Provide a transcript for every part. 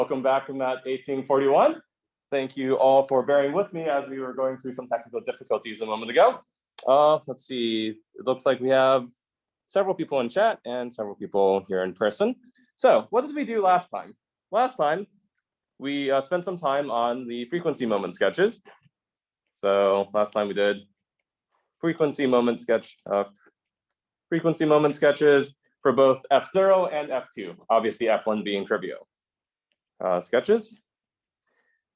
Welcome back to MAT1841. Thank you all for bearing with me as we were going through some technical difficulties a moment ago. Let's see, it looks like we have several people in chat and several people here in person. So what did we do last time? Last time, we spent some time on the frequency moment sketches. So last time we did frequency moment sketches for both F0 and F2, obviously F1 being trivial sketches.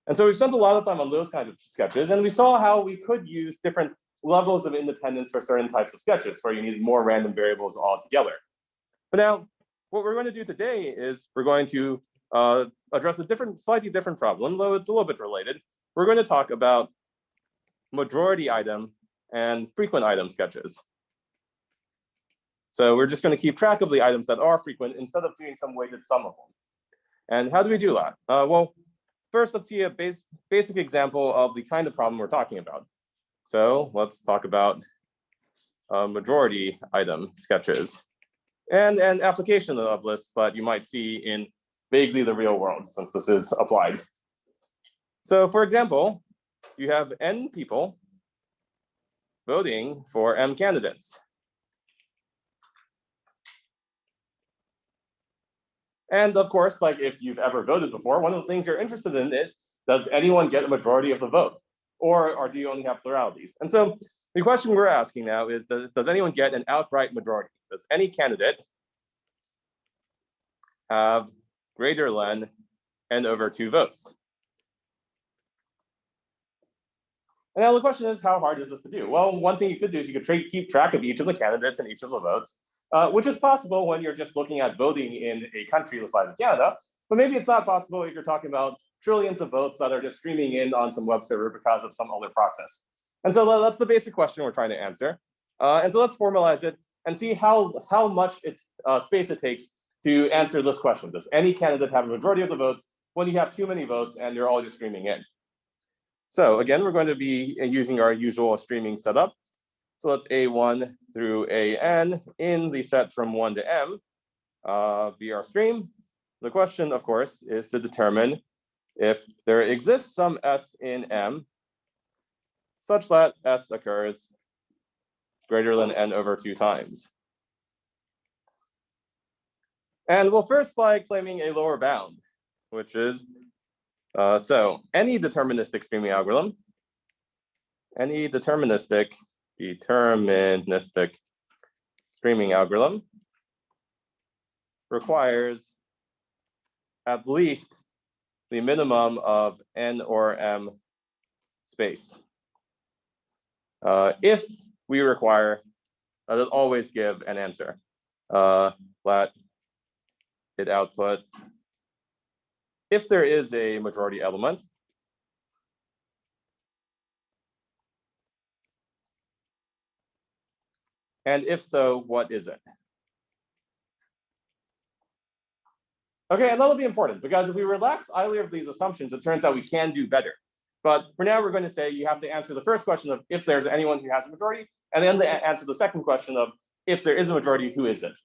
And so we've spent a lot of time on those kinds of sketches, and we saw how we could use different levels of independence for certain types of sketches where you needed more random variables altogether. But now, what we're going to do today is we're going to address a slightly different problem, though it's a little bit related. We're going to talk about majority item and frequent item sketches. So we're just going to keep track of the items that are frequent instead of doing some weighted sum of them. And how do we do that? Well, first, let's see a basic example of the kind of problem we're talking about. So let's talk about majority item sketches and an application of lists that you might see in vaguely the real world, since this is applied. So for example, you have n people voting for m candidates. And of course, like if you've ever voted before, one of the things you're interested in is, does anyone get a majority of the vote? Or do you only have pluralities? And so the question we're asking now is, does anyone get an outright majority? Does any candidate have greater than n over 2 votes? And now the question is, how hard is this to do? Well, one thing you could do is you could keep track of each of the candidates and each of the votes, which is possible when you're just looking at voting in a country the size of Canada. But maybe it's not possible if you're talking about trillions of votes that are just streaming in on some web server because of some other process. And so that's the basic question we're trying to answer. And so let's formalize it and see how much space it takes to answer this question. Does any candidate have a majority of the votes when you have too many votes and they're all just streaming in? So again, we're going to be using our usual streaming setup. So let's A1 through AN in the set from 1 to M be our stream. The question, of course, is to determine if there exists some S in M such that S occurs greater than n over 2 times. And we'll first by claiming a lower bound, which is, so any deterministic streaming algorithm, any deterministic streaming algorithm requires at least the minimum of n or m space. If we require that it always give an answer, let it output if there is a majority element, and if so, what is it? Okay, and that'll be important because if we relax either of these assumptions, it turns out we can do better. But for now, we're going to say you have to answer the first question of if there's anyone who has a majority, and then answer the second question of if there is a majority, who is it?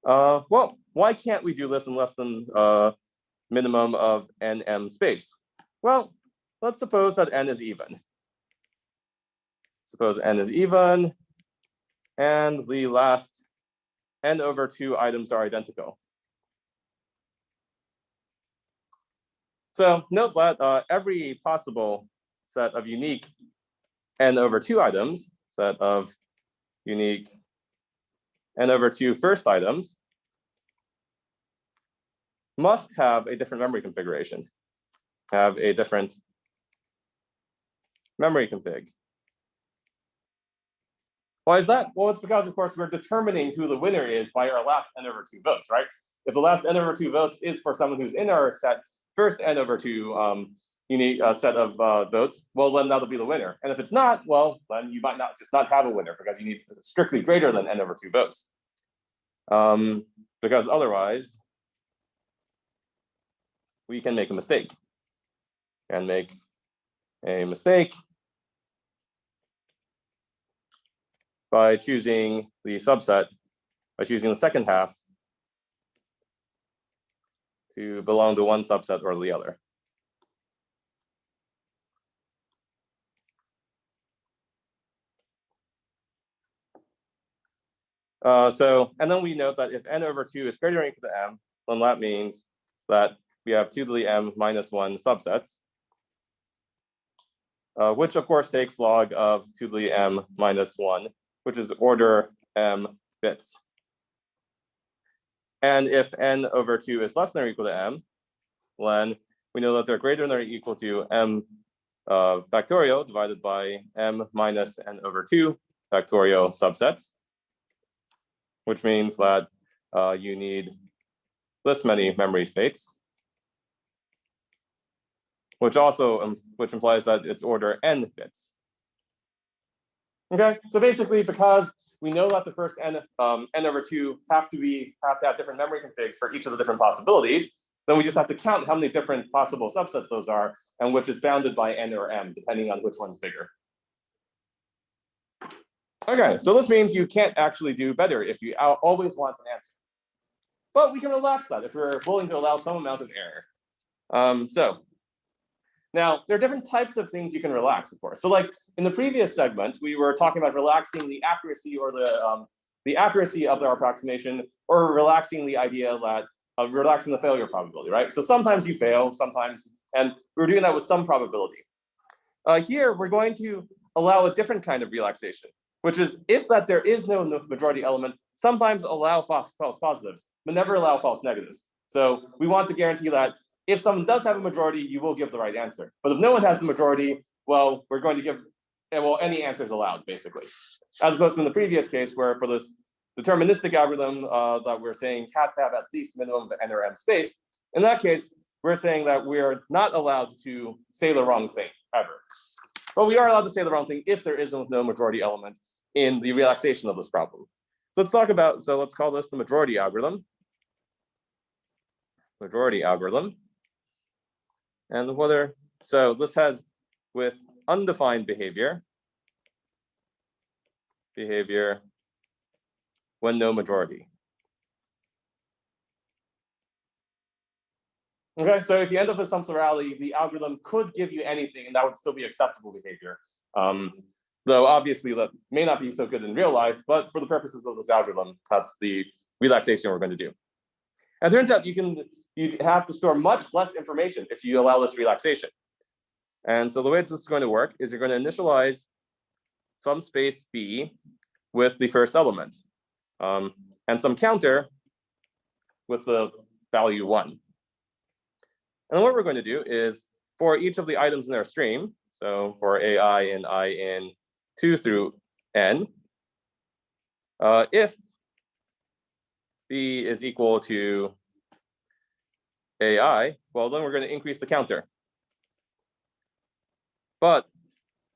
Well, why can't we do this in less than minimum of nm space? Well, let's suppose that n is even. Suppose n is even, and the last n over 2 items are identical. So note that every possible set of unique n over 2 items, set of unique n over 2 first items, must have a different memory configuration, have a different memory config. Why is that? Well, it's because, of course, we're determining who the winner is by our last n over 2 votes, right? If the last n over 2 votes is for someone who's in our first n over 2 unique set of votes, well, then that'll be the winner. And if it's not, well, then you might not have a winner because you need strictly greater than n over 2 votes. Because otherwise, we can make a mistake. And make a mistake by choosing the subset, by choosing the second half to belong to one subset or the other. And then we note that if n over 2 is greater than or equal to m, then that means that we have 2 to the m minus 1 subsets, which of course takes log of 2 to the m minus 1, which is order m bits. And if n over 2 is less than or equal to m, then we know that they're greater than or equal to m factorial divided by m minus n over 2 factorial subsets, which means that you need this many memory states, which implies that it's order n bits. Okay, so basically, because we know that the first n over 2 have to have different memory configs for each of the different possibilities, then we just have to count how many different possible subsets those are, and which is bounded by n or m, depending on which one's bigger. Okay, so this means you can't actually do better if you always want an answer. But we can relax that if we're willing to allow some amount of error. Now, there are different types of things you can relax, of course. So like in the previous segment, we were talking about relaxing the accuracy or the accuracy of our approximation, or relaxing the idea that relaxing the failure probability, right? So sometimes you fail, sometimes, and we're doing that with some probability. Here, we're going to allow a different kind of relaxation, which is if that there is no majority element, sometimes allow false positives, but never allow false negatives. So we want to guarantee that if someone does have a majority, you will give the right answer. But if no one has the majority, well, we're going to give, well, any answer is allowed, basically. As opposed to in the previous case, where for this deterministic algorithm that we're saying has to have at least minimum of n or m space, in that case, we're saying that we're not allowed to say the wrong thing, ever. But we are allowed to say the wrong thing if there is no majority element in the relaxation of this problem. So let's call this the majority algorithm. Majority algorithm. And so this has with undefined behavior when no majority. Okay, so if you end up with some plurality, the algorithm could give you anything and that would still be acceptable behavior. Though obviously that may not be so good in real life, but for the purposes of this algorithm, that's the relaxation we're going to do. And it turns out you have to store much less information if you allow this relaxation. And so the way this is going to work is you're going to initialize some space B with the first element, and some counter with the value 1. And what we're going to do is for each of the items in our stream, so for AI and I in 2 through n, if B is equal to AI, well, then we're going to increase the counter. But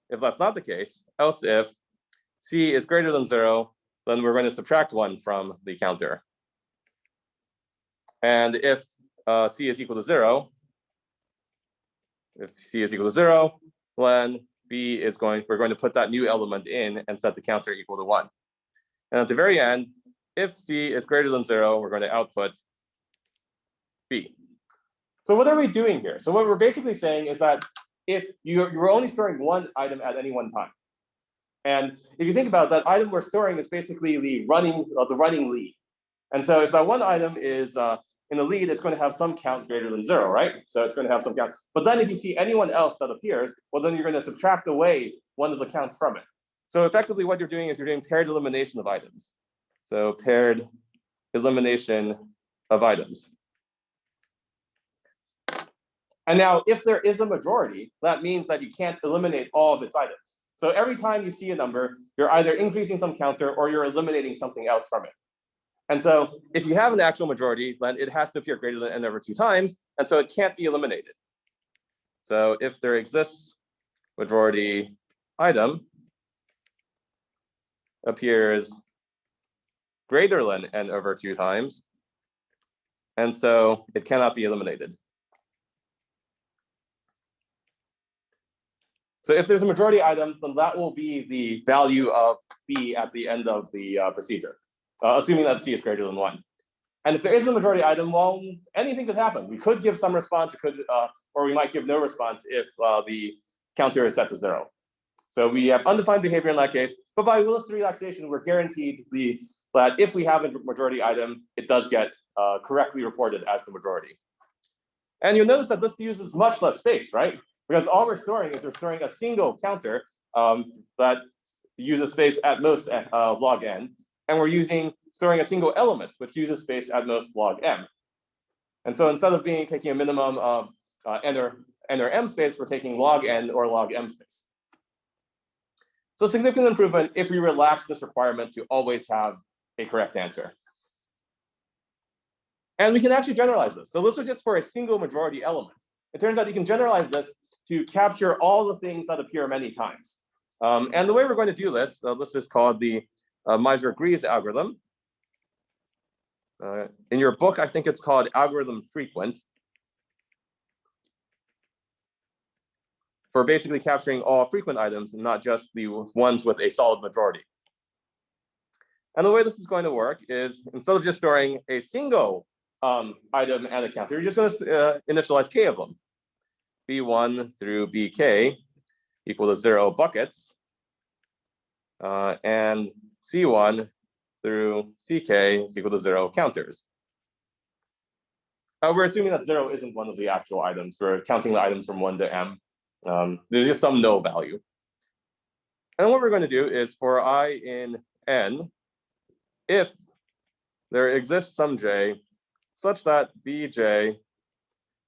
if that's not the case, else if C is greater than 0, then we're going to subtract 1 from the counter. And if C is equal to 0, then we're going to put that new element in and set the counter equal to 1. And at the very end, if C is greater than 0, we're going to output B. So what are we doing here? So what we're basically saying is that if you're only storing one item at any one time. And if you think about it, that item we're storing is basically the running lead. And so if that one item is in the lead, it's going to have some count greater than 0, right? So it's going to have some count. But then if you see anyone else that appears, well, then you're going to subtract away one of the counts from it. So effectively what you're doing is you're doing paired elimination of items. So paired elimination of items. And now if there is a majority, that means that you can't eliminate all of its items. So every time you see a number, you're either increasing some counter or you're eliminating something else from it. And so if you have an actual majority, then it has to appear greater than n over 2 times, and so it can't be eliminated. So if there exists majority item appears greater than n over 2 times, and so it cannot be eliminated. So if there's a majority item, then that will be the value of B at the end of the procedure, assuming that C is greater than 1. And if there isn't a majority item, well, anything could happen. We could give some response, or we might give no response if the counter is set to 0. So we have undefined behavior in that case, but by Willis relaxation, we're guaranteed that if we have a majority item, it does get correctly reported as the majority. And you'll notice that this uses much less space, right? Because all we're storing is we're storing a single counter that uses space at most log n, and we're storing a single element, which uses space at most log m. And so instead of taking a minimum of n or m space, we're taking log n or log m space. So significant improvement if we relax this requirement to always have a correct answer. And we can actually generalize this. So this was just for a single majority element. It turns out you can generalize this to capture all the things that appear many times. And the way we're going to do this, this is called the Misra-Gries algorithm. In your book, I think it's called algorithm frequent, for basically capturing all frequent items and not just the ones with a solid majority. And the way this is going to work is instead of just storing a single item and a counter, you're just going to initialize k of them. B1 through bk equal to 0 buckets, and C1 through ck is equal to 0 counters. We're assuming that 0 isn't one of the actual items. We're counting the items from 1 to m. There's just some no value. And what we're going to do is for I in n, if there exists some j such that bj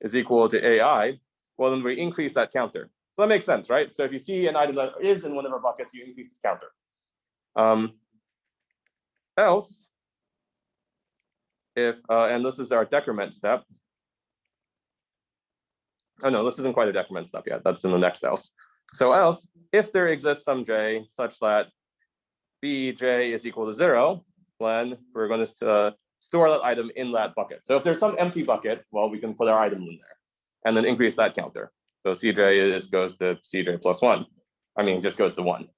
is equal to ai, well, then we increase that counter. So that makes sense, right? So if you see an item that is in one of our buckets, you increase its counter. Else, if, and this is our decrement step. Oh no, this isn't quite a decrement step yet. That's in the next else. So else, if there exists some j such that bj is equal to 0, then we're going to store that item in that bucket. So if there's some empty bucket, well, we can put our item in there and then increase that counter. So cj goes to cj plus 1. I mean, it just goes to 1.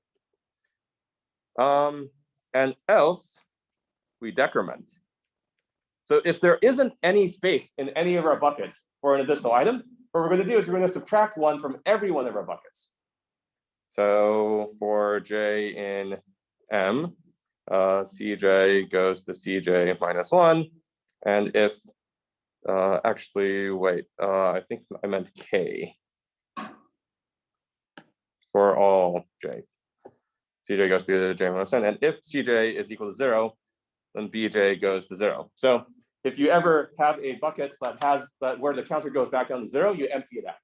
And else, we decrement. So if there isn't any space in any of our buckets for an additional item, what we're going to do is we're going to subtract 1 from every one of our buckets. So for j in m, cj goes to cj minus 1. And if, actually, wait, I think I meant k for all j. cj goes to j minus 1. And if cj is equal to 0, then bj goes to 0. So if you ever have a bucket that has where the counter goes back down to 0, you empty it out.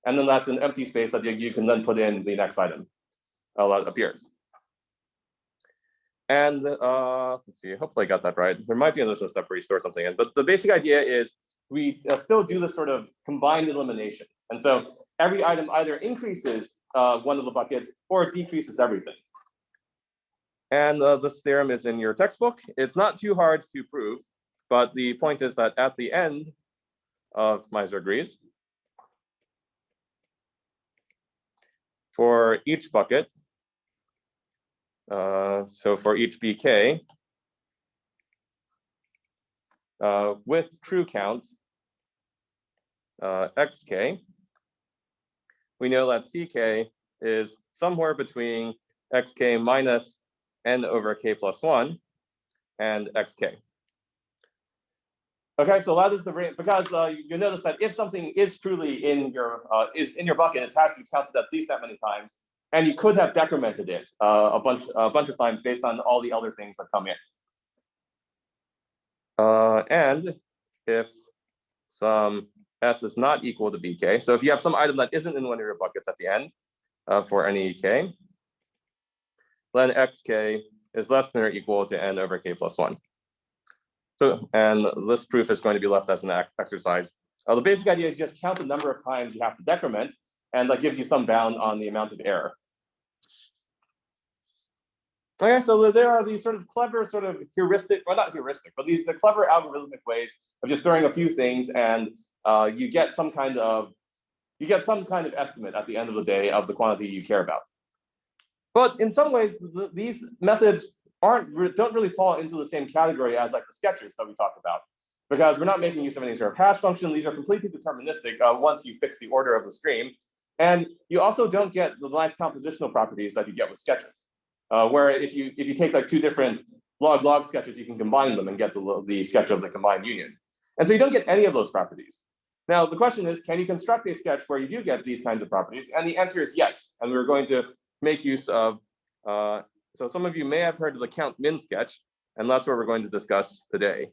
And then that's an empty space that you can then put in the next item that appears. And let's see, hopefully I got that right. There might be another step where you store something in, but the basic idea is we still do this sort of combined elimination. And so every item either increases one of the buckets or decreases everything. And this theorem is in your textbook. It's not too hard to prove, but the point is that at the end of Misra-Gries, for each bucket, so for each bk, with true count xk, we know that ck is somewhere between xk minus n over k plus 1 and xk. Okay, so that is the range, because you notice that if something is truly in your bucket, it has to be counted at least that many times, and you could have decremented it a bunch of times based on all the other things that come in. And if some s is not equal to bk, so if you have some item that isn't in one of your buckets at the end for any k, then xk is less than or equal to n over k plus 1. So, and this proof is going to be left as an exercise. The basic idea is just count the number of times you have to decrement, and that gives you some bound on the amount of error. Okay, so there are these sort of clever sort of heuristic, well, not heuristic, but the clever algorithmic ways of just storing a few things, and you get some kind of estimate at the end of the day of the quantity you care about. But in some ways, these methods don't really fall into the same category as like the sketches that we talked about. because we're not making use of any sort of hash function. These are completely deterministic once you fix the order of the stream. And you also don't get the nice compositional properties that you get with sketches, where if you take like two different log-log sketches, you can combine them and get the sketch of the combined union. And so you don't get any of those properties. Now, the question is, can you construct a sketch where you do get these kinds of properties? And the answer is yes. And we're going to make use of, so some of you may have heard of the Count-Min sketch, and that's what we're going to discuss today.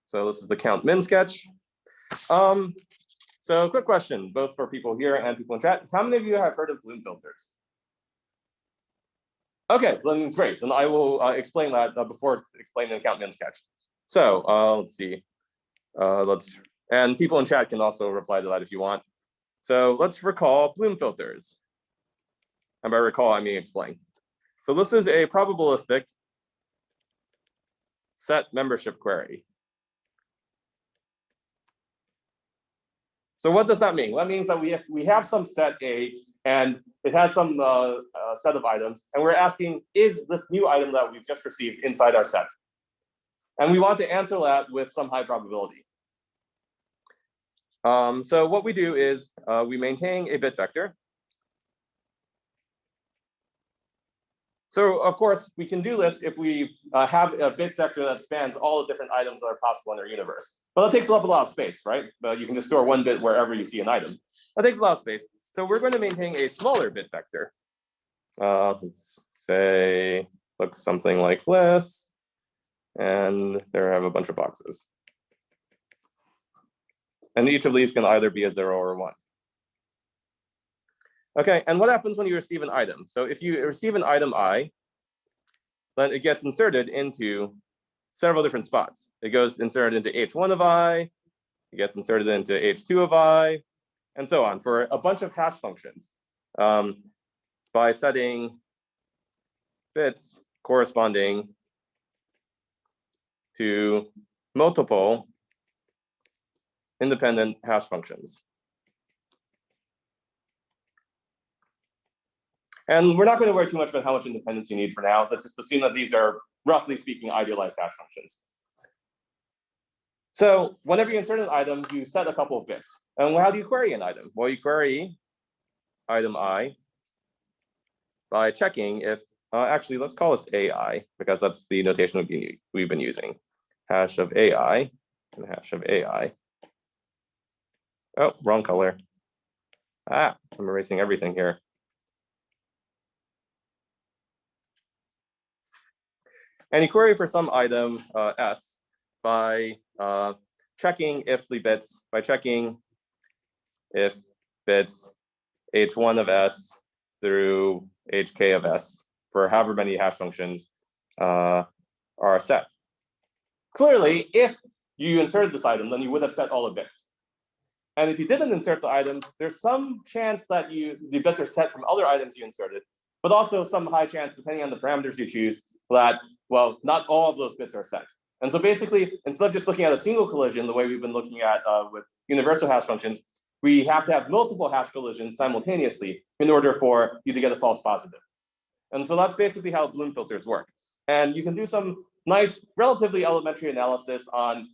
So this is the Count-Min sketch. So quick question, both for people here and people in chat. How many of you have heard of Bloom filters? Okay, then great. Then I will explain that before explaining the Count-Min sketch. So let's see. And people in chat can also reply to that if you want. So let's recall Bloom filters. And by recall, I mean explain. So this is a probabilistic set membership query. So what does that mean? That means that we have some set A, and it has some set of items, and we're asking, is this new item that we've just received inside our set? And we want to answer that with some high probability. So what we do is we maintain a bit vector. So of course, we can do this if we have a bit vector that spans all the different items that are possible in our universe. But that takes up a lot of space, right? But you can just store one bit wherever you see an item. That takes a lot of space. So we're going to maintain a smaller bit vector. Let's say, looks something like this. And there I have a bunch of boxes. And each of these can either be a 0 or 1. Okay, and what happens when you receive an item? So if you receive an item I, then it gets inserted into several different spots. It goes inserted into H1 of I, it gets inserted into H2 of I, and so on for a bunch of hash functions by setting bits corresponding to multiple independent hash functions. And we're not going to worry too much about how much independence you need for now. Let's just assume that these are, roughly speaking, idealized hash functions. So whenever you insert an item, you set a couple of bits. And how do you query an item? Well, you query item I by checking if, actually, let's call this AI, because that's the notation we've been using. Hash of AI and hash of AI. Oh, wrong color. I'm erasing everything here. And you query for some item S by checking if the bits, H1 of S through HK of S for however many hash functions are set. Clearly, if you inserted this item, then you would have set all the bits. And if you didn't insert the item, there's some chance that the bits are set from other items you inserted, but also some high chance, depending on the parameters you choose, that, well, not all of those bits are set. And so basically, instead of just looking at a single collision, the way we've been looking at with universal hash functions, we have to have multiple hash collisions simultaneously in order for you to get a false positive. And so that's basically how Bloom filters work. And you can do some nice, relatively elementary analysis on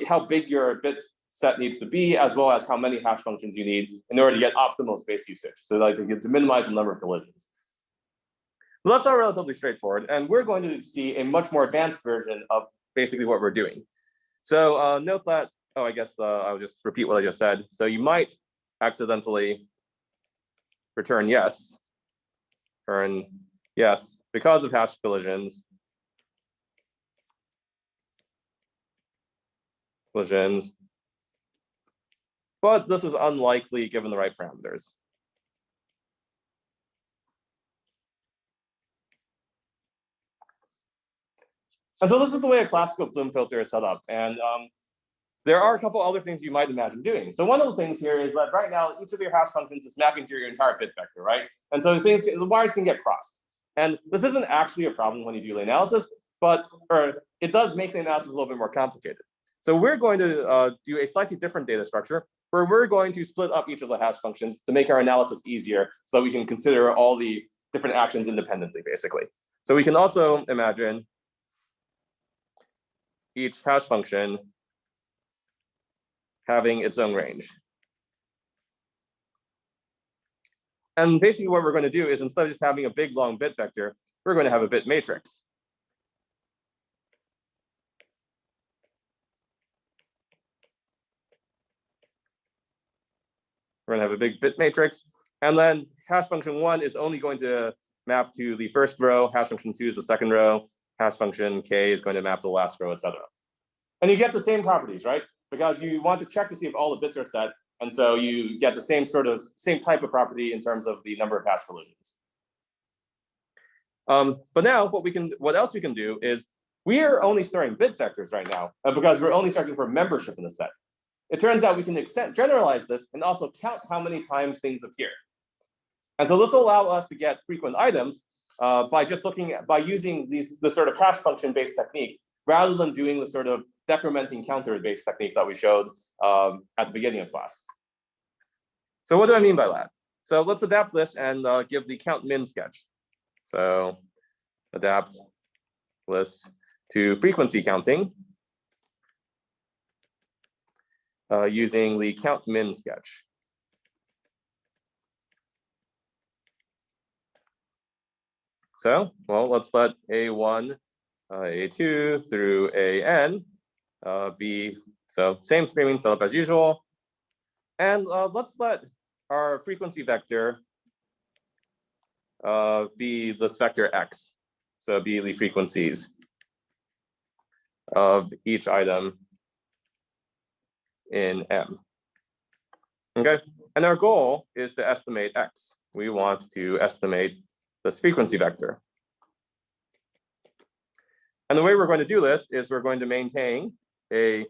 how big your bits set needs to be, as well as how many hash functions you need in order to get optimal space usage. So like to minimize the number of collisions. Well, that's all relatively straightforward. And we're going to see a much more advanced version of basically what we're doing. So note that, I guess I'll just repeat what I just said. So you might accidentally return yes, because of hash collisions. But this is unlikely given the right parameters. And so this is the way a classical Bloom filter is set up. And there are a couple other things you might imagine doing. So one of the things here is that right now, each of your hash functions is mapping to your entire bit vector, right? And so the wires can get crossed. And this isn't actually a problem when you do the analysis, but it does make the analysis a little bit more complicated. So we're going to do a slightly different data structure where we're going to split up each of the hash functions to make our analysis easier so we can consider all the different actions independently, basically. So we can also imagine each hash function having its own range. And basically what we're going to do is, instead of just having a big long bit vector, we're going to have a bit matrix. We're going to have a big bit matrix. And then hash function 1 is only going to map to the first row. Hash function 2 is the second row. Hash function k is going to map to the last row, etc. And you get the same properties, right? Because you want to check to see if all the bits are set. And so you get the same type of property in terms of the number of hash collisions. But now what else we can do is, we are only storing bit vectors right now because we're only checking for membership in the set. It turns out we can generalize this and also count how many times things appear. And so this will allow us to get frequent items by using the sort of hash function based technique, rather than doing the sort of decrementing counter based technique that we showed at the beginning of class. So what do I mean by that? So let's adapt this and give the Count-Min sketch. So adapt this to frequency counting using the Count-Min sketch. So, well, let's let A1, A2 through AN be, so same screaming setup as usual. And let's let our frequency vector be this vector x. So be the frequencies of each item in M. Okay, and our goal is to estimate x. We want to estimate this frequency vector. And the way we're going to do this is we're going to maintain a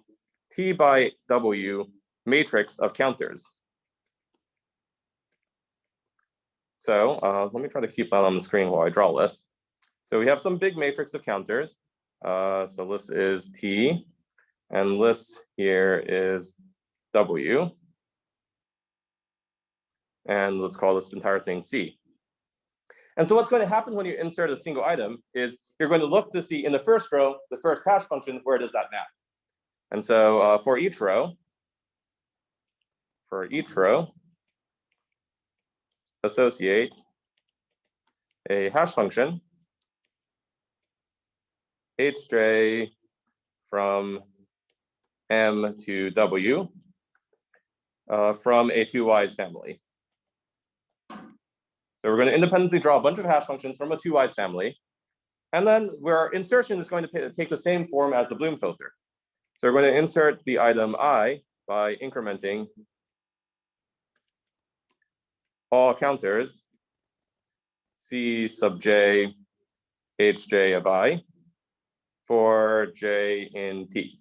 T by W matrix of counters. So let me try to keep that on the screen while I draw this. So we have some big matrix of counters. So this is T, and this here is W. And let's call this entire thing C. And so what's going to happen when you insert a single item is you're going to look to see in the first row, the first hash function, where does that map? And so for each row, associate a hash function hj from M to W from a 2-wise family. So we're going to independently draw a bunch of hash functions from a 2-wise family. And then our insertion is going to take the same form as the Bloom filter. So we're going to insert the item I by incrementing all counters C sub j hj of I for j in T.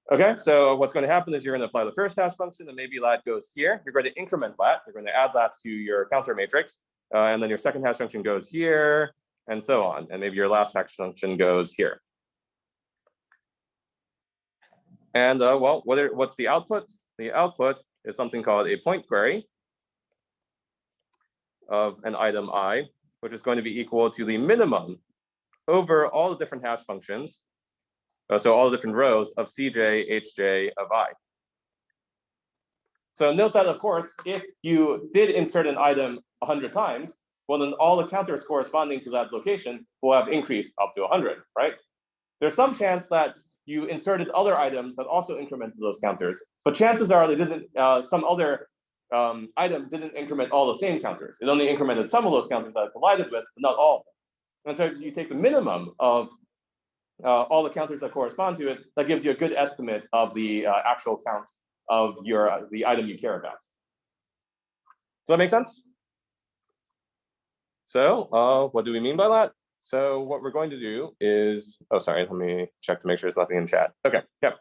Okay, so what's going to happen is you're going to apply the first hash function, and maybe that goes here. You're going to increment that. You're going to add that to your counter matrix. And then your second hash function goes here, and so on. And maybe your last hash function goes here. And well, what's the output? The output is something called a point query of an item I, which is going to be equal to the minimum over all the different hash functions. So all the different rows of Cj, Hj of I. So note that, of course, if you did insert an item 100 times, well, then all the counters corresponding to that location will have increased up to 100, right? There's some chance that you inserted other items that also incremented those counters, but chances are they didn't. Some other item didn't increment all the same counters. It only incremented some of those counters that it collided with, but not all of them. And so you take the minimum of all the counters that correspond to it, that gives you a good estimate of the actual count of the item you care about. Does that make sense? So what do we mean by that? So what we're going to do is, oh, sorry, let me check to make sure there's nothing in chat. Okay, yep.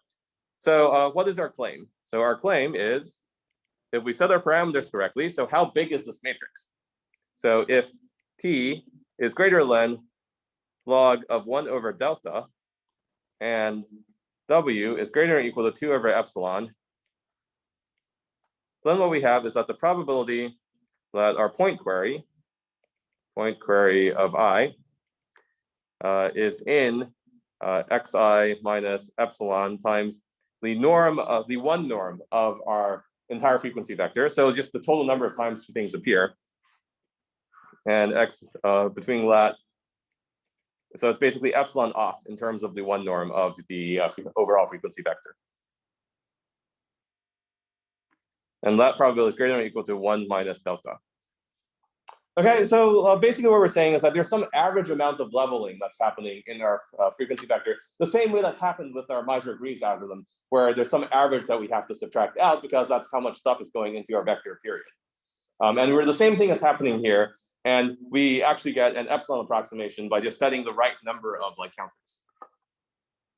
So what is our claim? So our claim is, if we set our parameters correctly, so how big is this matrix? So if T is greater than log of 1 over delta, and W is greater or equal to 2 over epsilon, then what we have is that the probability that our point query of I is in xi minus epsilon times the norm of the one norm of our entire frequency vector. So just the total number of times things appear. And x between that. So it's basically epsilon off in terms of the one norm of the overall frequency vector. And that probability is greater than or equal to 1 minus delta. Okay, so basically what we're saying is that there's some average amount of leveling that's happening in our frequency vector, the same way that happened with our Misra-Gries algorithm, where there's some average that we have to subtract out because that's how much stuff is going into our vector period. And the same thing is happening here, and we actually get an epsilon approximation by just setting the right number of like counters.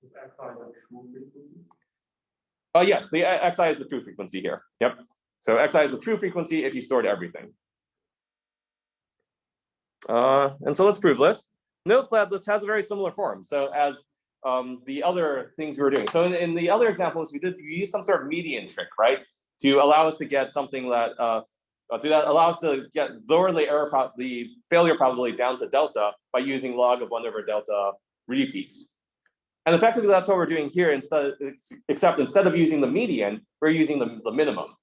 Is xi the true frequency? Yes, the xi is the true frequency here. Yep. So xi is the true frequency if you stored everything. And so let's prove this. Note that this has a very similar form. So as the other things we were doing. So in the other examples, we used some sort of median trick, right? To allow us to get something that allow us to lower the failure probability down to delta by using log of 1 over delta repeats. And effectively, that's what we're doing here. Except instead of using the median, we're using the minimum.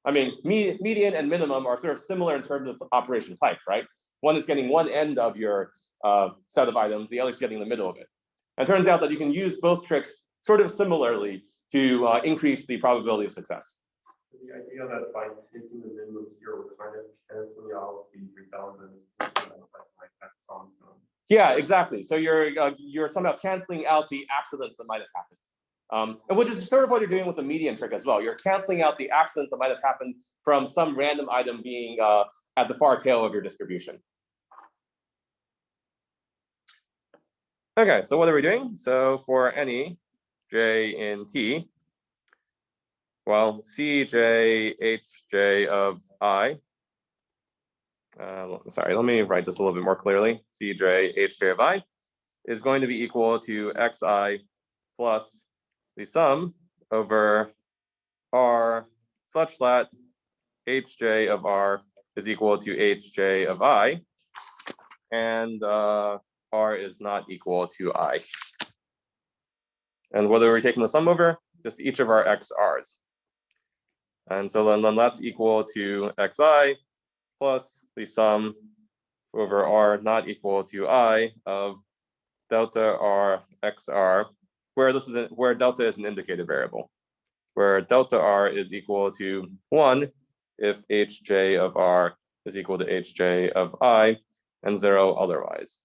I mean, median and minimum are sort of similar in terms of operation type, right? One is getting one end of your set of items, the other is getting the middle of it. And it turns out that you can use both tricks sort of similarly to increase the probability of success. So the idea that by taking the minimum here, we're kind of canceling out the redundant like that comes from. Yeah, exactly. So you're somehow canceling out the accidents that might have happened, and which is sort of what you're doing with the median trick as well. You're canceling out the accidents that might have happened from some random item being at the far tail of your distribution. Okay, so what are we doing? So for any j in T, well, Cj Hj of I. Sorry, let me write this a little bit more clearly. Cj Hj of I is going to be equal to xi plus the sum over R such that Hj of R is equal to Hj of I, and R is not equal to I. And what are we taking the sum over? Just each of our xr's. And so then that's equal to xi plus the sum over R not equal to I of delta R xr, where delta is an indicator variable, where delta R is equal to 1 if Hj of R is equal to Hj of I, and 0 otherwise.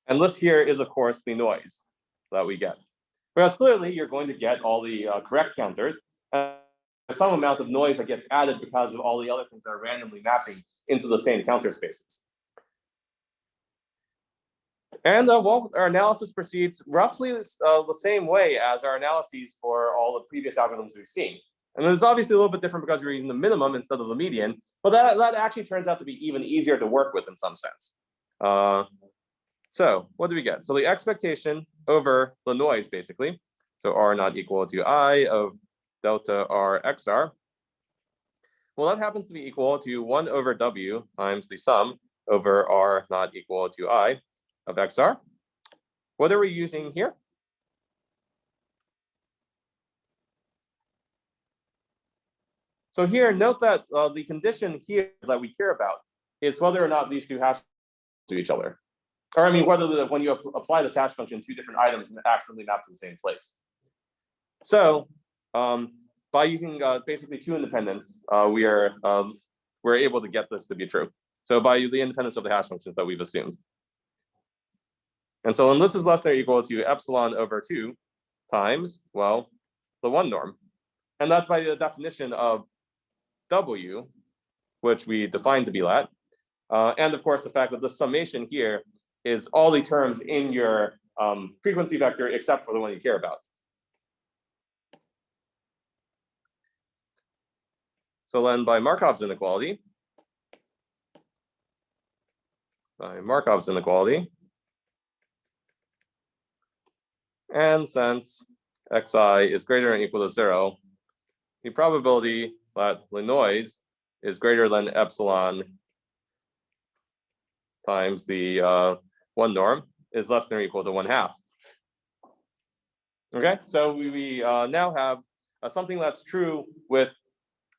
And this here is, of course, the noise that we get. Whereas clearly, you're going to get all the correct counters, and some amount of noise that gets added because of all the other things that are randomly mapping into the same counter spaces. And well, our analysis proceeds roughly the same way as our analyses for all the previous algorithms we've seen. And it's obviously a little bit different because we're using the minimum instead of the median, but that actually turns out to be even easier to work with in some sense. So what do we get? So the expectation over the noise, basically. So R not equal to I of delta R xr. Well, that happens to be equal to 1 over W times the sum over R not equal to I of xr. What are we using here? So here, note that the condition here that we care about is whether or not these two hash to each other. Or I mean, whether when you apply this hash function, two different items accidentally map to the same place. So by using basically two independents, we're able to get this to be true. So by the independence of the hash functions that we've assumed. And so when this is less than or equal to epsilon over 2 times, well, the one norm. And that's by the definition of W, which we defined to be that. And of course, the fact that the summation here is all the terms in your frequency vector except for the one you care about. So then by Markov's inequality, and since xi is greater than or equal to 0, the probability that the noise is greater than epsilon times the one norm is less than or equal to 1/2. Okay, so we now have something that's true with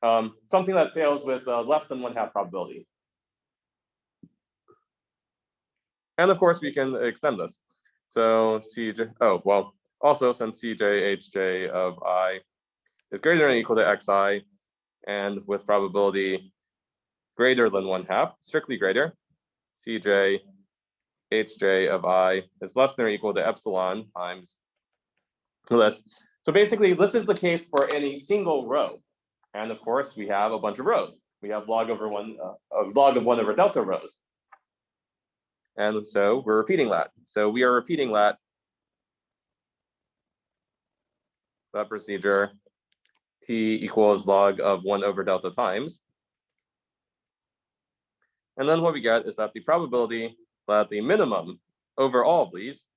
something that fails with less than 1/2 probability. And of course, we can extend this. So Cj, oh, well, also since Cj Hj of I is greater than or equal to Xi, and with probability greater than 1/2, strictly greater, Cj Hj of I is less than or equal to epsilon times this. So basically, this is the case for any single row. And of course, we have a bunch of rows. We have log of 1 over delta rows. And so we're repeating that. So we are repeating that procedure t equals log of 1 over delta times. And then what we get is that the probability that the minimum over all of these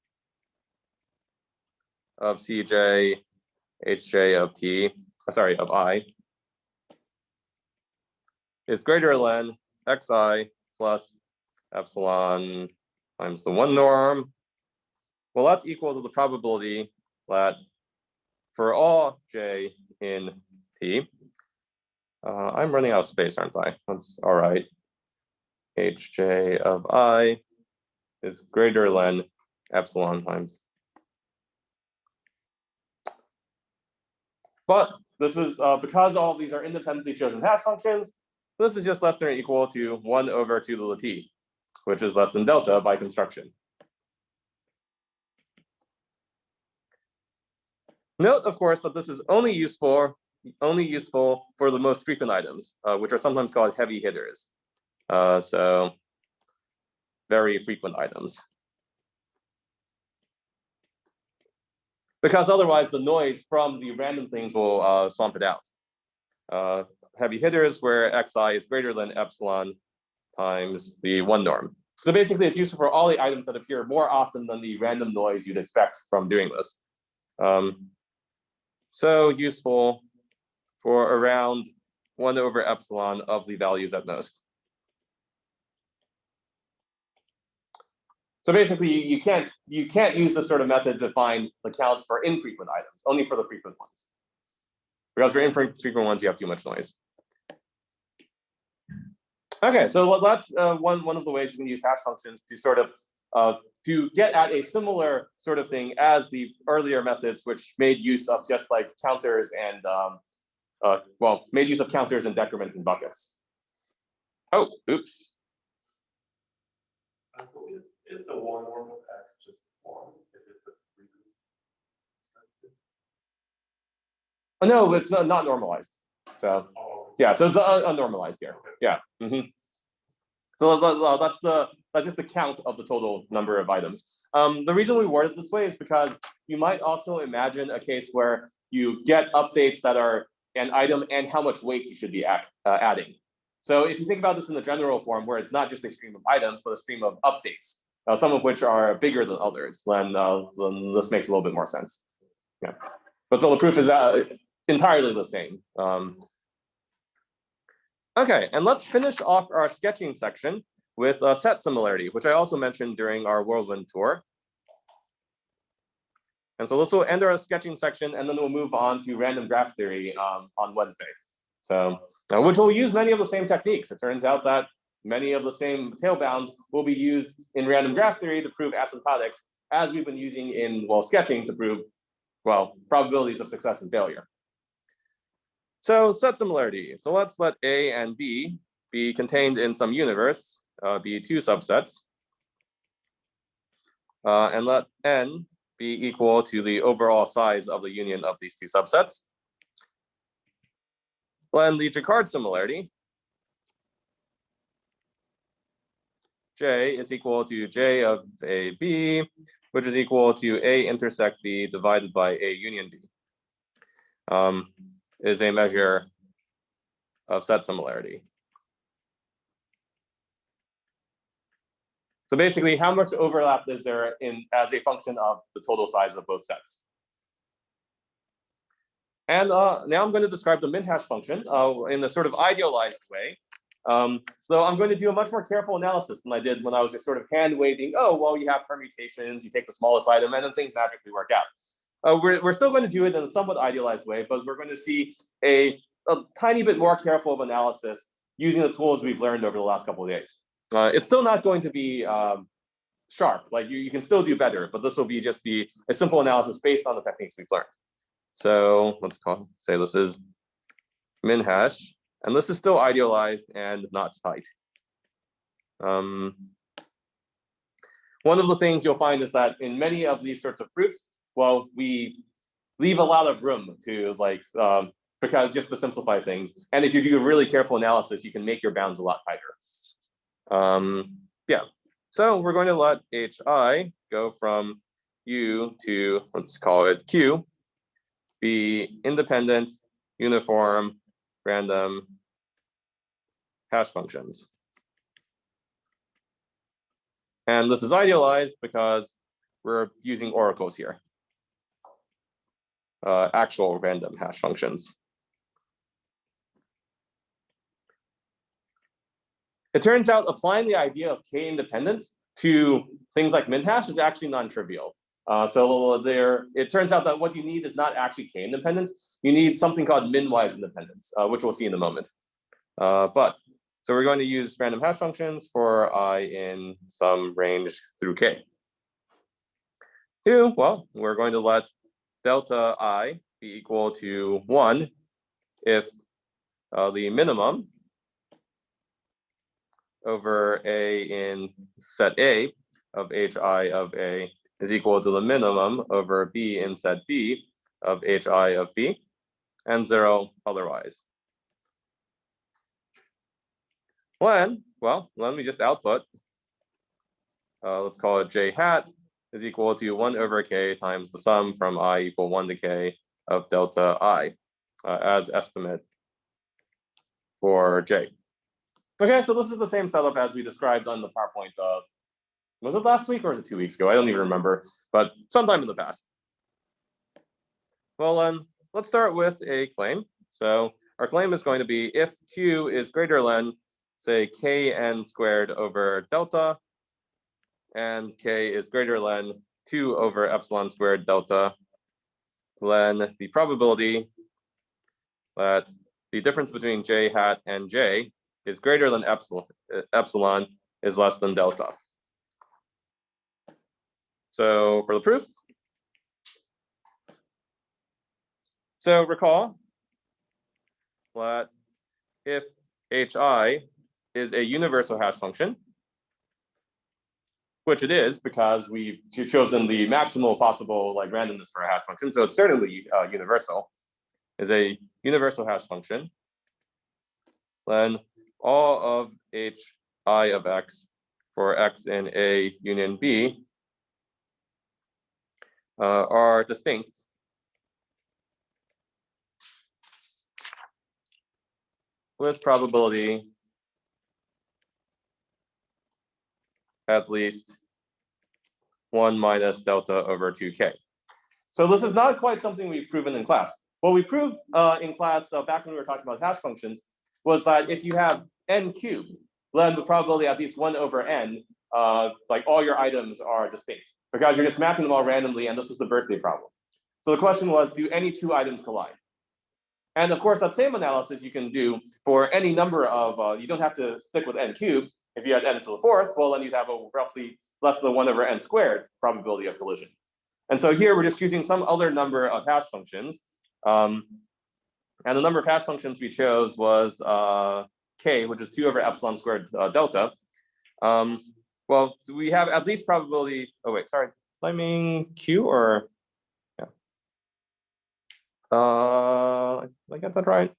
of Cj Hj of t, sorry, of I, is greater than Xi plus epsilon times the 1 norm. Well, that's equal to the probability that for all j in t, I'm running out of space, aren't I? That's all right. Hj of I is greater than epsilon times. But this is because all of these are independently chosen hash functions, this is just less than or equal to 1 over 2 to the t, which is less than delta by construction. Note, of course, that this is only useful for the most frequent items, which are sometimes called heavy hitters. So very frequent items. Because otherwise the noise from the random things will swamp it out. Heavy hitters where Xi is greater than epsilon times the 1 norm. So basically it's useful for all the items that appear more often than the random noise you'd expect from doing this. So useful for around 1 over epsilon of the values at most. So basically, you can't use this sort of method to find the counts for infrequent items, only for the frequent ones. Because for infrequent ones, you have too much noise. Okay, so that's one of the ways you can use hash functions to sort of to get at a similar sort of thing as the earlier methods, which made use of just like counters and made use of counters and decrement and buckets. Oh, oops. Is the 1 norm of X just 1 if it's a frequency? Oh, no, it's not normalized. So yeah, so it's unnormalized here. Yeah. Mm-hmm. So that's just the count of the total number of items. The reason we word it this way is because you might also imagine a case where you get updates that are an item and how much weight you should be adding. So if you think about this in the general form, where it's not just a stream of items, but a stream of updates, some of which are bigger than others, then this makes a little bit more sense. Yeah, but so the proof is entirely the same. Okay, and let's finish off our sketching section with set similarity, which I also mentioned during our whirlwind tour. And so this will end our sketching section, and then we'll move on to random graph theory on Wednesday. So, which will use many of the same techniques. It turns out that many of the same tail bounds will be used in random graph theory to prove asymptotics, as we've been using in sketching to prove probabilities of success and failure. So set similarity. So let's let A and B be contained in some universe, be 2 subsets, and let N be equal to the overall size of the union of these 2 subsets. Then the Jaccard similarity, J is equal to J of A B, which is equal to A intersect B divided by A union B, is a measure of set similarity. So basically, how much overlap is there as a function of the total size of both sets? And now I'm going to describe the MinHash function in a sort of idealized way, So I'm going to do a much more careful analysis than I did when I was just sort of hand waving, oh, well, you have permutations, you take the smallest item, and then things magically work out. We're still going to do it in a somewhat idealized way, but we're going to see a tiny bit more careful of analysis using the tools we've learned over the last couple of days. It's still not going to be sharp, like you can still do better, but this will just be a simple analysis based on the techniques we've learned. So let's say this is MinHash, and this is still idealized and not tight. One of the things you'll find is that in many of these sorts of proofs, well, we leave a lot of room to because just to simplify things. And if you do a really careful analysis, you can make your bounds a lot tighter. Yeah, so we're going to let HI go from U to, let's call it Q, be independent, uniform, random hash functions. And this is idealized because we're using oracles here, actual random hash functions. It turns out applying the idea of k independence to things like MinHash is actually non-trivial. It turns out that what you need is not actually k independence. You need something called min-wise independence, which we'll see in a moment. So we're going to use random hash functions for I in some range through k. Well, we're going to let delta I be equal to 1 if the minimum over A in set A of HI of A is equal to the minimum over B in set B of HI of B, and 0 otherwise. When we just output, let's call it J hat is equal to 1 over K times the sum from I equal 1 to K of delta I as estimate for J. Okay, so this is the same setup as we described on the PowerPoint. Was it last week or was it 2 weeks ago? I don't even remember, but sometime in the past. Well, let's start with a claim. So our claim is going to be if Q is greater than, say, Kn squared over delta, and K is greater than 2 over epsilon squared delta, then the probability that the difference between J hat and J is greater than epsilon is less than delta. So for the proof, so recall that if HI is a universal hash function, which it is because we've chosen the maximal possible randomness for a hash function, so it's certainly universal, is a universal hash function, then all of HI of X for X in A union B are distinct with probability at least 1 minus delta over 2k. So this is not quite something we've proven in class. What we proved in class back when we were talking about hash functions was that if you have n cubed, then the probability at least 1 over n, all your items are distinct because you're just mapping them all randomly, and this was the birthday problem. So the question was, do any 2 items collide? And of course, that same analysis you can do for any number of, you don't have to stick with n cubed. If you had n to the 4th, well, then you'd have a roughly less than 1 over n squared probability of collision. And so here we're just choosing some other number of hash functions. And the number of hash functions we chose was k, which is 2 over epsilon squared delta. Well, so we have at least probability, oh wait, sorry, I mean q or, yeah. Did I get that right?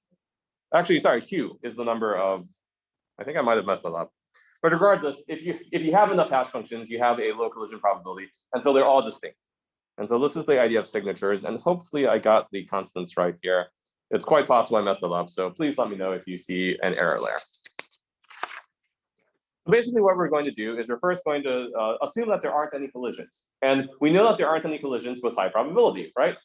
Actually, sorry, q is the number of, I think I might have messed that up. But regardless, if you have enough hash functions, you have a low collision probability, and so they're all distinct. And so this is the idea of signatures, and hopefully I got the constants right here. It's quite possible I messed it up, so please let me know if you see an error there. So basically what we're going to do is we're first going to assume that there aren't any collisions. And we know that there aren't any collisions with high probability, right?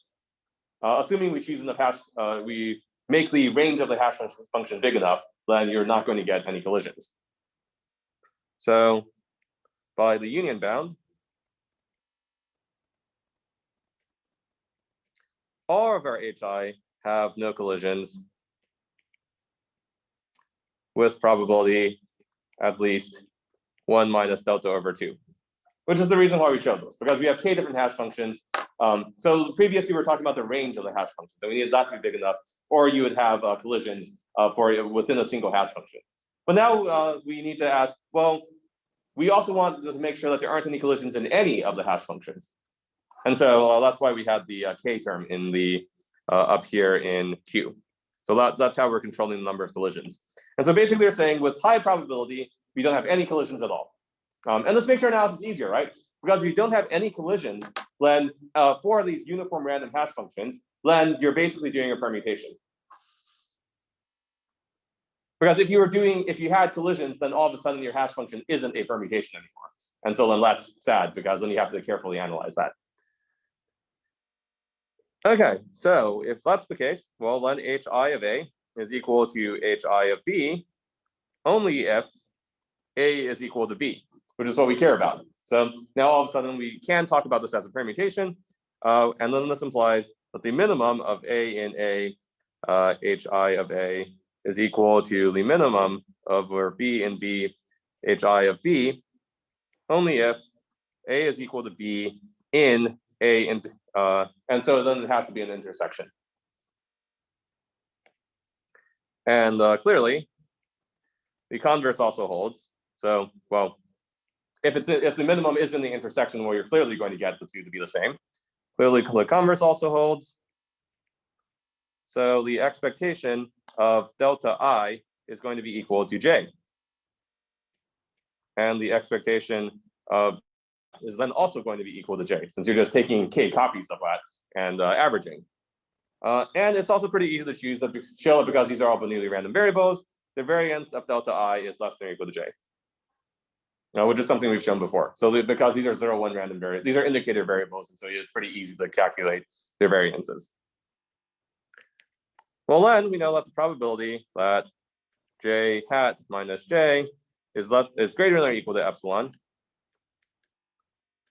Assuming we choose enough hash, we make the range of the hash function big enough, then you're not going to get any collisions. So by the union bound, all of our HI have no collisions with probability at least 1 minus delta over 2, which is the reason why we chose this, because we have k different hash functions. So previously we were talking about the range of the hash functions, so we needed that to be big enough, or you would have collisions for within a single hash function. But now we need to ask, well, we also want to make sure that there aren't any collisions in any of the hash functions. And so that's why we had the k term in the up here in Q. So that's how we're controlling the number of collisions. And so basically we're saying with high probability, we don't have any collisions at all. And this makes our analysis easier, right? Because if you don't have any collisions, then for these uniform random hash functions, then you're basically doing a permutation. Because if you had collisions, then all of a sudden your hash function isn't a permutation anymore. And so then that's sad, because then you have to carefully analyze that. Okay, so if that's the case, well, then HI of A is equal to HI of B only if A is equal to B, which is what we care about. So now all of a sudden we can talk about this as a permutation, and then this implies that the minimum of A in A, HI of A, is equal to the minimum over B in B, HI of B, only if A is equal to B in A and so then it has to be an intersection. And clearly, the converse also holds. So, well, if the minimum is in the intersection, well, you're clearly going to get the two to be the same. Clearly, the converse also holds. So the expectation of delta I is going to be equal to J. And the expectation of is then also going to be equal to J, since you're just taking k copies of that and averaging. And it's also pretty easy to choose that show it because these are all Bernoulli random variables. The variance of delta I is less than or equal to J, which is something we've shown before. So because these are 0, 1 random variables, these are indicator variables, and so it's pretty easy to calculate their variances. Well, then we know that the probability that J hat minus J is greater than or equal to epsilon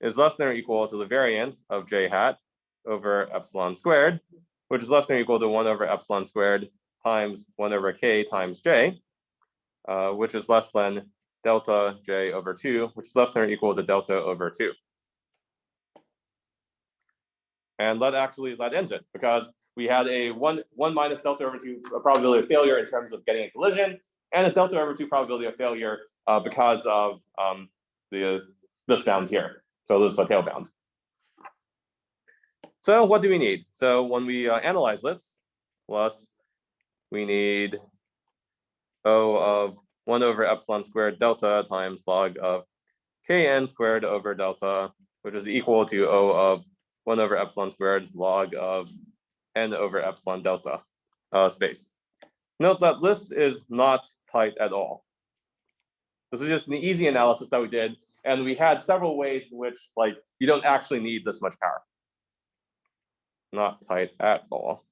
is less than or equal to the variance of J hat over epsilon squared, which is less than or equal to 1 over epsilon squared times 1 over k times J, which is less than delta J over 2, which is less than or equal to delta over 2. And that ends it, because we had a 1 minus delta over 2 probability of failure in terms of getting a collision, and a delta over 2 probability of failure because of this bound here. So this is a tail bound. So what do we need? So when we analyze this, plus we need O of 1 over epsilon squared delta times log of kn squared over delta, which is equal to O of 1 over epsilon squared log of n over epsilon delta space. Note that this is not tight at all. This is just an easy analysis that we did, and we had several ways in which, like, you don't actually need this much power. Not tight at all.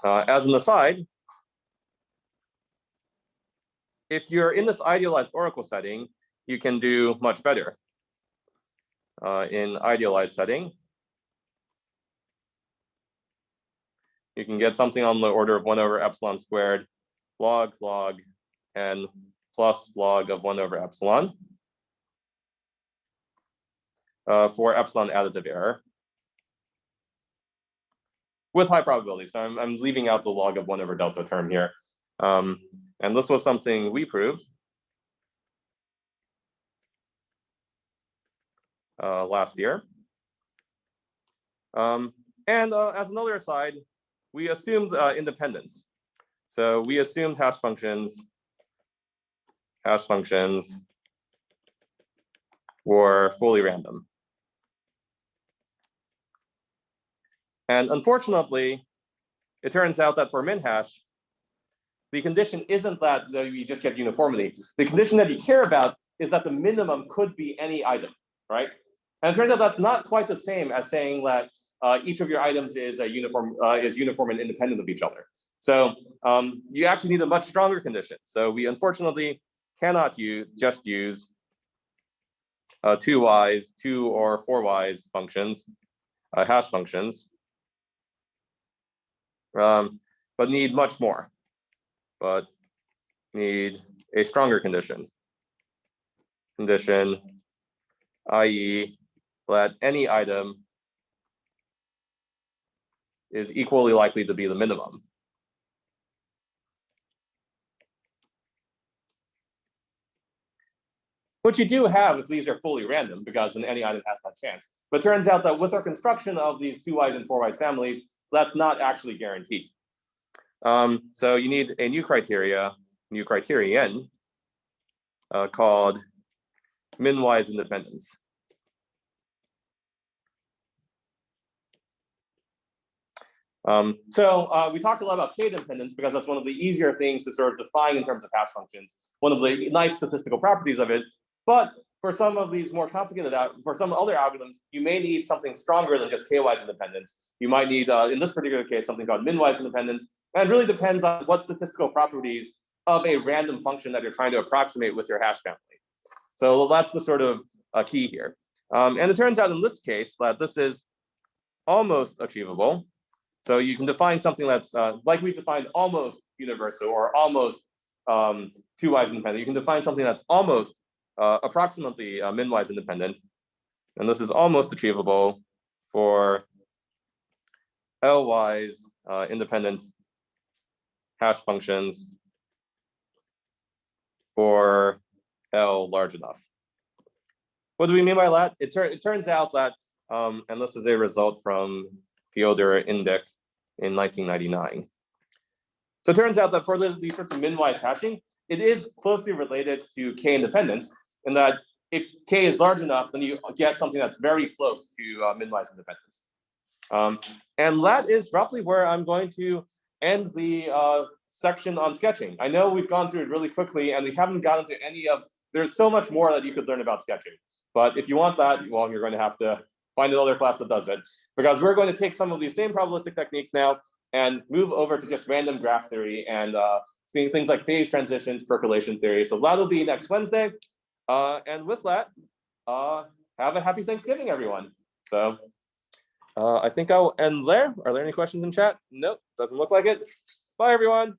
As an aside, if you're in this idealized oracle setting, you can do much better. In idealized setting, you can get something on the order of 1 over epsilon squared log n plus log of 1 over epsilon for epsilon additive error with high probability. So I'm leaving out the log of 1 over delta term here. And this was something we proved last year. And as another aside, we assumed independence. So we assumed hash functions were fully random. And unfortunately, it turns out that for MinHash, the condition isn't that you just get uniformity. The condition that you care about is that the minimum could be any item, right? And it turns out that's not quite the same as saying that each of your items is uniform and independent of each other. So you actually need a much stronger condition. So we unfortunately cannot just use 2y's, 2 or 4y's functions, hash functions, but need much more, but need a stronger condition, i.e. that any item is equally likely to be the minimum. Which you do have if these are fully random, because then any item has that chance. But it turns out that with our construction of these 2y's and 4y's families, that's not actually guaranteed. So you need a new criterion called min-wise independence. So we talked a lot about k-dependence because that's one of the easier things to sort of define in terms of hash functions, one of the nice statistical properties of it. But for some of these more complicated, for some other algorithms, you may need something stronger than just k-wise independence. You might need, in this particular case, something called min-wise independence. And it really depends on what statistical properties of a random function that you're trying to approximate with your hash family. So that's the sort of key here. And it turns out in this case that this is almost achievable. So you can define something that's like we defined almost universal or almost 2y's independent. You can define something that's almost approximately min-wise independent. And this is almost achievable for L-wise independent hash functions for L large enough. What do we mean by that? It turns out that, and this is a result from Fyodor Indyk in 1999. So it turns out that for these sorts of min-wise hashing, it is closely related to k independence, in that if k is large enough, then you get something that's very close to min-wise independence. And that is roughly where I'm going to end the section on sketching. I know we've gone through it really quickly and we haven't gotten to any of, there's so much more that you could learn about sketching. But if you want that, well, you're going to have to find another class that does it, because we're going to take some of these same probabilistic techniques now and move over to just random graph theory and seeing things like phase transitions, percolation theory. So that'll be next Wednesday. And with that, have a happy Thanksgiving, everyone. So I think I'll end there. Are there any questions in chat? Nope, doesn't look like it. Bye, everyone.